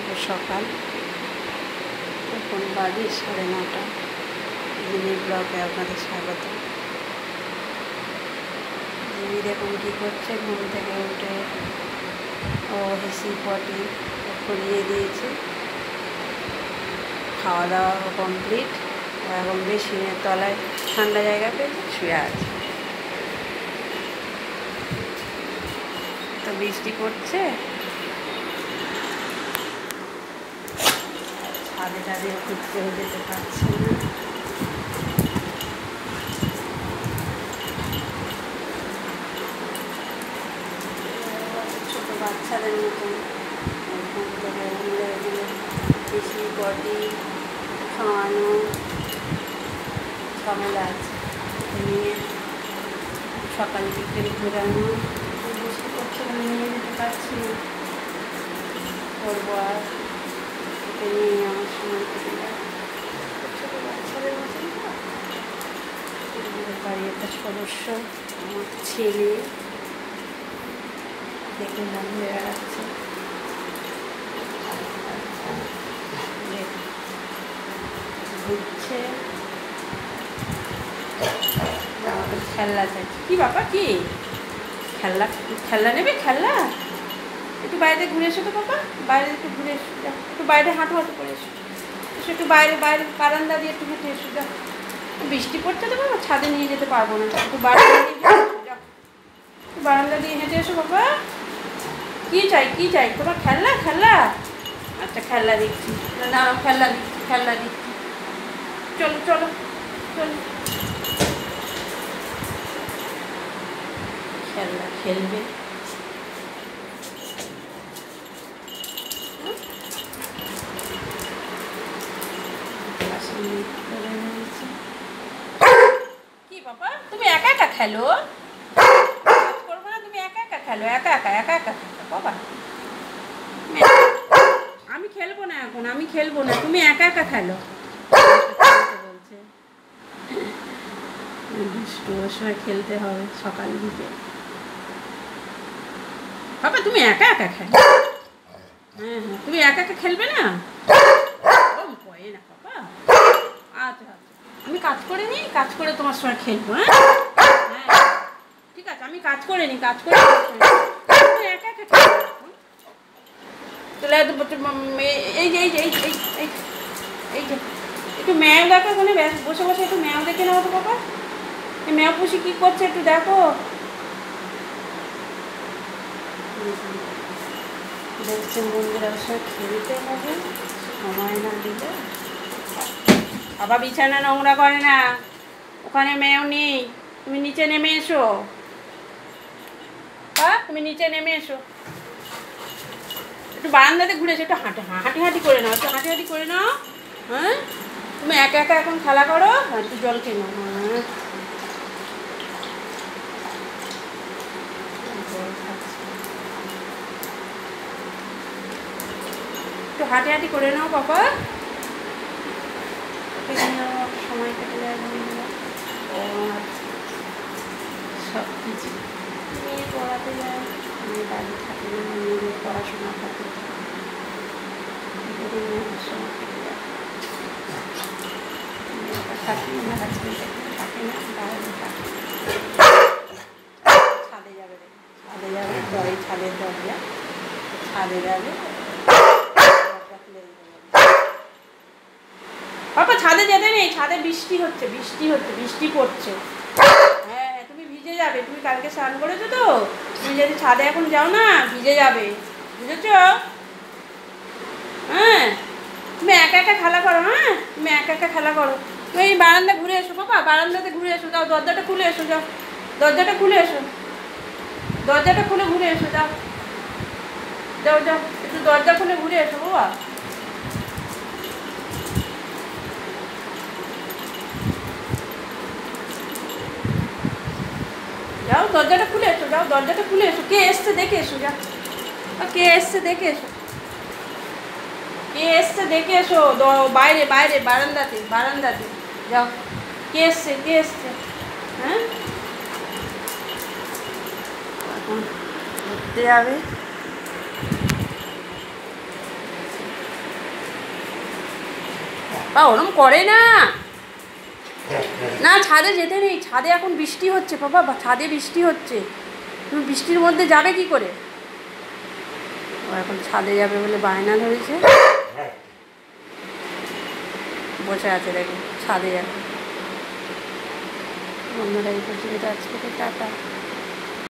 শুভ সকাল। এখন বাজে 9:30। জিমি ব্লগে আপনাদের স্বাগত। জিমি দেখুন কী করছে, ঘুম থেকে উঠে ও হিসি পটি করিয়ে দিয়েছে, খাওয়া দাওয়া কমপ্লিট। এখন বেসিনের তলায় ঠান্ডা জায়গা পেয়েছে, শুয়ে আছে। তো বৃষ্টি পড়ছে, ছাদে টাদে ঘুরতেও যেতে পারছে না। ছোটো বাচ্চাদের মতন ঘুম থেকে উঠলে বেশি বডি খাওয়ানো ঝামেলা আছে, নিয়ে সকালে বিকেল ঘোরানো। বৃষ্টি করছে, নিয়ে যেতে পারছি না, করবো আর ওকে নিয়ে আমার সময় কেটে যায়। ছোটো বাচ্চাদের মতন তো বাড়ির একটা সদস্য আমার ছেলে দেখে মন হয়ে বেড়াচ্ছে। ঘুরছে, খেলনা চাইছে। কি বাবা, কি খেলনা? খেলনা নেবে? খেলনা একটু বাইরে ঘুরে এসো তো বাবা, বাইরে একটু ঘুরে এসো, যা একটু বাইরে হাঁটু হাঁটু করে এসো, এসো একটু বাইরে বাইরে বারান্দা দিয়ে একটু হেঁটে এসো। যা, বৃষ্টি পড়ছে তো বাবা, ছাদে নিয়ে যেতে পারবো না, একটু বারান্দা দিয়ে যা, একটু বারান্দা দিয়ে হেঁটে এসো বাবা। কী চাই, কী চাই তোমার? খেলনা? খেলনা? আচ্ছা খেলনা দিচ্ছি, না খেলনা দিচ্ছি, খেলনা দিচ্ছি। চলো চলো চলো, খেলনা খেলবে। কি বাবা, তুমি একা একা খেলো? কাজ করবো না, তুমি একা একা খেলো, একা একা একা একা বাবা। আমি খেলবো না এখন, আমি খেলবো না, তুমি একা একা খেলো বলছে। সময় খেলতে হবে সকাল দিকে। বাবা তুমি একা একা খেলো। হ্যাঁ হ্যাঁ, তুমি একা একা খেলবে না? ভয়ে না বাবা। আচ্ছা আচ্ছা, আমি কাজ করে নিই, কাজ করে তোমার সঙ্গে খেলবো। হ্যাঁ হ্যাঁ ঠিক আছে, আমি কাজ করে নিই, কাজ করে তুমি একা একা খেলবো। তাহলে এই যে এই যে এই এই এই যে একটু ম্যাও দেখো, ওখানে বসে বসে একটু ম্যাও দেখে নাও তো বাবা। এই ম্যাও পুষি কী করছে একটু দেখো। দেখছেন বন্ধুরা, সব খেলতে হবে, সময় না দিলে। বাবা বিছানা নোংরা করে না, ওখানে ম্যাও নেই, তুমি নিচে নেমে এসো। তুমি নিচে নেমে এসো, একটু বারান্দাতে ঘুরে এসো, একটু হাঁটি হাঁটি করে নাও, একটু হাঁটি হাঁটি করে নাও। হ্যাঁ তুমি একা একা এখন খেলা করো, একটু জল খেয়ে নাও। হ্যাঁ একটু হাঁটি হাঁটি করে নাও বাবা, সময় কেটে যায়। ও সব কিছু মেয়ে পড়াতে যায়, মেয়ে বাড়ি থাকে না, মেয়েদের পড়াশোনা থাকে, সময় কেটে যায়। থাকে না, থাকে না, বাইরে থাকে। ছাদে যাবে, ছাদে যাবে, পরে ছাদের দরজা, ছাদে যাবে। বাবা ছাদে যেতে নেই, ছাদে বৃষ্টি হচ্ছে, বৃষ্টি হচ্ছে, বৃষ্টি পড়ছে। হ্যাঁ তুমি ভিজে যাবে, তুমি কালকে স্নান করেছো তো, তুমি যদি ছাদে এখন যাও না ভিজে যাবে, বুঝেছ? হ্যাঁ তুমি একা একা খেলা করো, হ্যাঁ তুমি একা একা খেলা করো। তুমি এই বারান্দা ঘুরে এসো বাবা, বারান্দাতে ঘুরে এসো, যাও দরজাটা খুলে এসো, যাও দরজাটা খুলে এসো, দরজাটা খুলে ঘুরে এসো, যাও যাও যাও একটু দরজা খুলে ঘুরে এসো বাবা। যাও দরজাটা খুলে এসো, যাও দরজাটা খুলে এসো, কে এসছে দেখে এসো, যাও কে এসছে দেখে এসো, কে এসছে দেখে এসো। বাইরে বাইরে বারান্দাতে, বারান্দাতে যাও, কে এসছে, কে এসছে। হ্যাঁ এখন ঘুরতে যাবে, বা ওরম করে না, না ছাদে যেতে নেই, ছাদে এখন বৃষ্টি হচ্ছে বাবা, ছাদে বৃষ্টি হচ্ছে, তুমি বৃষ্টির মধ্যে যাবে কি করে? ও এখন ছাদে যাবে বলে বায়না ধরেছে, বসে আছে দেখো ছাদে যাবে। বন্ধুরা এই পর্যন্ত আজকে টাটা।